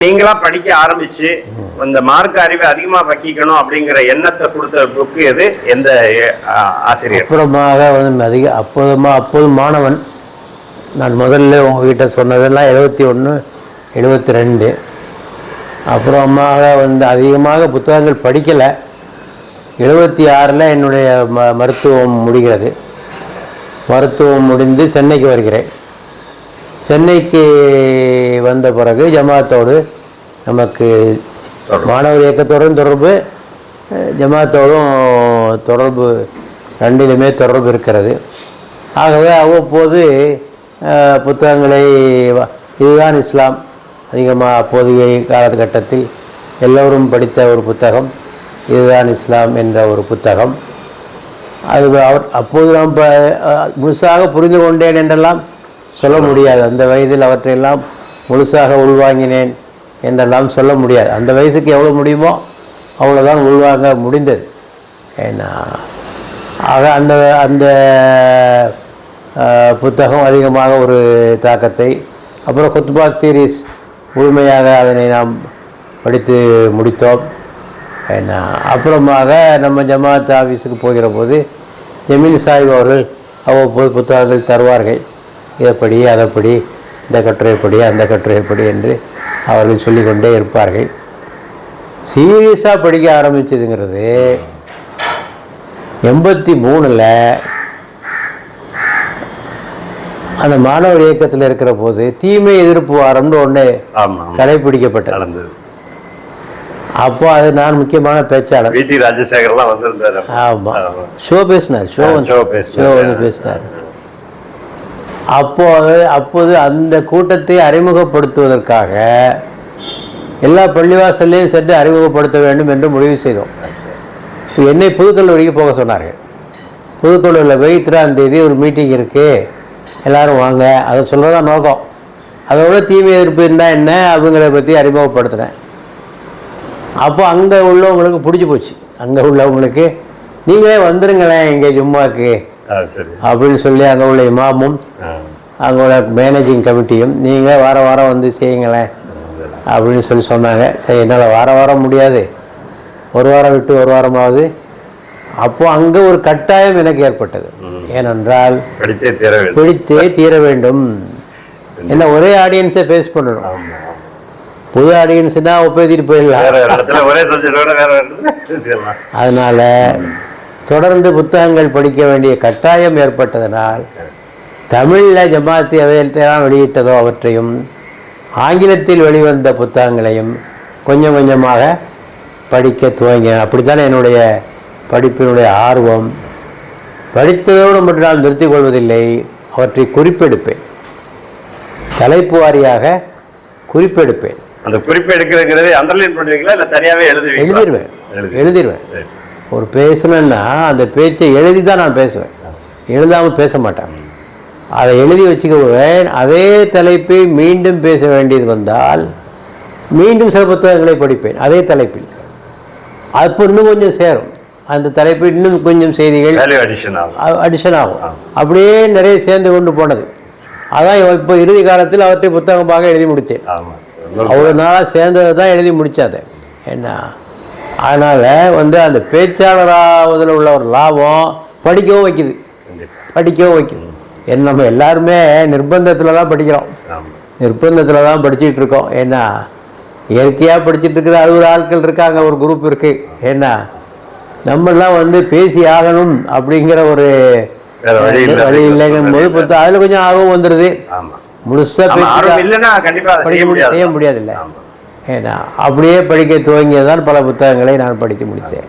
நீங்களா படிக்க ஆரம்பிச்சு இந்த மார்க்க அறிவை அதிகமா பக்கிக்கணும் அப்படிங்கிற எண்ணத்தை கொடுத்த புக்கு எது, எந்த ஆசிரியர்? அப்புறமாக வந்து அப்போது மாணவன். நான் முதல்ல உங்ககிட்ட சொன்னதெல்லாம் 71, 72. அப்புறமாக வந்து அதிகமாக புத்தகங்கள் படிக்கலை. 76 என்னுடைய மருத்துவம் முடிகிறது. மருத்துவம் முடிந்து சென்னைக்கு வருகிறேன். சென்னைக்கு வந்த பிறகு ஜமாத்தோடு நமக்கு மாணவர் இயக்கத்தோடும் தொடர்பு, ஜமாத்தோடும் தொடர்பு, ரெண்டிலுமே தொடர்பு இருக்கிறது. ஆகவே அவ்வப்போது புத்தகங்களை இதுதான் இஸ்லாம் அதிகமாக அப்போதைய காலகட்டத்தில் எல்லோரும் படித்த ஒரு புத்தகம் இதுதான் இஸ்லாம் என்ற ஒரு புத்தகம். அது அப்போது நாம் முழுசாக புரிந்து கொண்டேன் என்றெல்லாம் சொல்ல முடியாது. அந்த வயதில் அவற்றையெல்லாம் முழுசாக உள்வாங்கினேன் என்றெல்லாம் சொல்ல முடியாது. அந்த வயசுக்கு எவ்வளோ முடியுமோ அவ்வளோதான் உள்வாங்க முடிந்தது. ஏன்னா ஆக அந்த அந்த புத்தகம் அதிகமாக ஒரு தாக்கத்தை, அப்புறம் குத்பாத் சீரீஸ் முழுமையாக அதனை நாம் படித்து முடித்தோம். ஏன்னா அப்புறமாக நம்ம ஜமாத் ஆஃபீஸுக்கு போகிற போது ஜமீல் சாஹிப் அவர்கள் அவ்வப்போது புத்தகங்கள் தருவார்கள். இதைப்படி அதைப்படி, இந்த கட்டுரைப்படி அந்த கட்டுரைப்படி என்று அவர்கள் சொல்லிக்கொண்டே இருப்பார்கள். சீரியஸாக படிக்க ஆரம்பித்ததுங்கிறது 83 அந்த மாணவர் இயக்கத்தில் இருக்கிற போது தீமை எதிர்ப்பு வாரம்னு ஒன்று கடைபிடிக்கப்பட்டது. அப்போ அது நான் முக்கியமான பேச்சாளர். வி.டி. ராஜசேகர்லாம் வந்திருந்தார். ஆமாம், ஷோ பேசினார். ஷோ வந்து பேசினார். அப்போது அந்த கூட்டத்தை அறிமுகப்படுத்துவதற்காக எல்லா பள்ளிவாசல்லையும் சென்று அறிமுகப்படுத்த வேண்டும் என்று முடிவு செய்தோம். என்னை புதுக்கல்லூரிக்கு போக சொன்னார்கள். புதுக்கல்லூரியில் போய் 3ஆம் தேதி ஒரு மீட்டிங் இருக்குது, எல்லோரும் வாங்க, அதை சொல்கிறதான் நோக்கம். அதோட தீமை எதிர்ப்பு இருந்தால் என்ன அப்படிங்கிறத பற்றி அறிமுகப்படுத்தினேன். அப்போ அங்கே உள்ளவங்களுக்கு பிடிச்சி போச்சு. அங்கே உள்ளவங்களுக்கு நீங்களே வந்துருங்களேன் இங்கே ஜும்மாக்கு அப்படின்னு சொல்லி அங்கே உள்ள இமாமும் அங்கே உள்ள மேனேஜிங் கமிட்டியும் நீங்கள் வாரம் வந்து செய்யுங்களேன் அப்படின்னு சொல்லி சொன்னாங்க. சரி, என்னால் வாரம் முடியாது, ஒரு வாரம் விட்டு ஒரு வாரமாவது. அப்போது அங்கே ஒரு கட்டாயம் எனக்கு ஏற்பட்டது. ஏனென்றால் பிடித்தே தீர வேண்டும். என்ன ஒரே ஆடியன்ஸை ஃபேஸ் பண்ணணும். புது ஆடியன்ஸுனா ஒப்பேத்திட்டு போயிடலாம். அதனால் தொடர்ந்து புத்தகங்கள் படிக்க வேண்டிய கட்டாயம் ஏற்பட்டதனால் தமிழில் ஜமாத்தி அவையெல்லாம் வெளியிட்டதோ அவற்றையும் ஆங்கிலத்தில் வெளிவந்த புத்தகங்களையும் கொஞ்சம் கொஞ்சமாக படிக்க துவங்கினேன். அப்படித்தான் என்னுடைய படிப்பினுடைய ஆர்வம். படித்ததோடு மட்டும் நான் நிறுத்திக் கொள்வதில்லை, அவற்றை குறிப்பெடுப்பேன். தலைப்பு வாரியாக குறிப்பெடுப்பேன். அந்த குறிப்பு எடுக்கிறதுங்கிறது அண்டர்லைன் பண்ணுவீங்களா இல்லை தனியாகவே எழுதிடுவேன். ஒரு பேசணுன்னா அந்த பேச்சை எழுதி தான் நான் பேசுவேன், எழுதாமல் பேச மாட்டேன். அதை எழுதி வச்சுக்குவேன். அதே தலைப்பை மீண்டும் பேச வேண்டியது வந்தால் மீண்டும் சில புத்தகங்களை படிப்பேன் அதே தலைப்பில். அப்போ இன்னும் கொஞ்சம் சேரும். அந்த தலைப்பில் இன்னும் கொஞ்சம் செய்திகள் அடிஷன் ஆகும். அப்படியே நிறைய சேர்ந்து கொண்டு போனது. அதான் இப்போ இறுதி காலத்தில் அவற்றை புத்தகமாக எழுதி முடித்தேன். அவ்வளோ நாளாக சேர்ந்ததை தான் எழுதி முடித்தாது. என்ன அதனால் வந்து அந்த பேச்சாளராவதில் உள்ள ஒரு லாபம் படிக்கவும் வைக்குது. என்ன நம்ம எல்லாருமே நிர்பந்தத்தில் தான் படிக்கிறோம், நிர்பந்தத்தில் தான் படிச்சுட்டு இருக்கோம். ஏன்னா இயற்கையாக படிச்சுட்டு இருக்கிற 60 ஆட்கள் இருக்காங்க, ஒரு குரூப் இருக்குது. ஏன்னா நம்மளாம் வந்து பேசி ஆகணும் அப்படிங்கிற ஒரு வழி இல்லைங்கும் போது அதில் கொஞ்சம் ஆர்வம் வந்துடுது. முழுசாக செய்ய முடியாதுல்ல. ஏன்னா அப்படியே படிக்க துவங்கியதான் பல புத்தகங்களை நான் படித்து முடித்தேன்.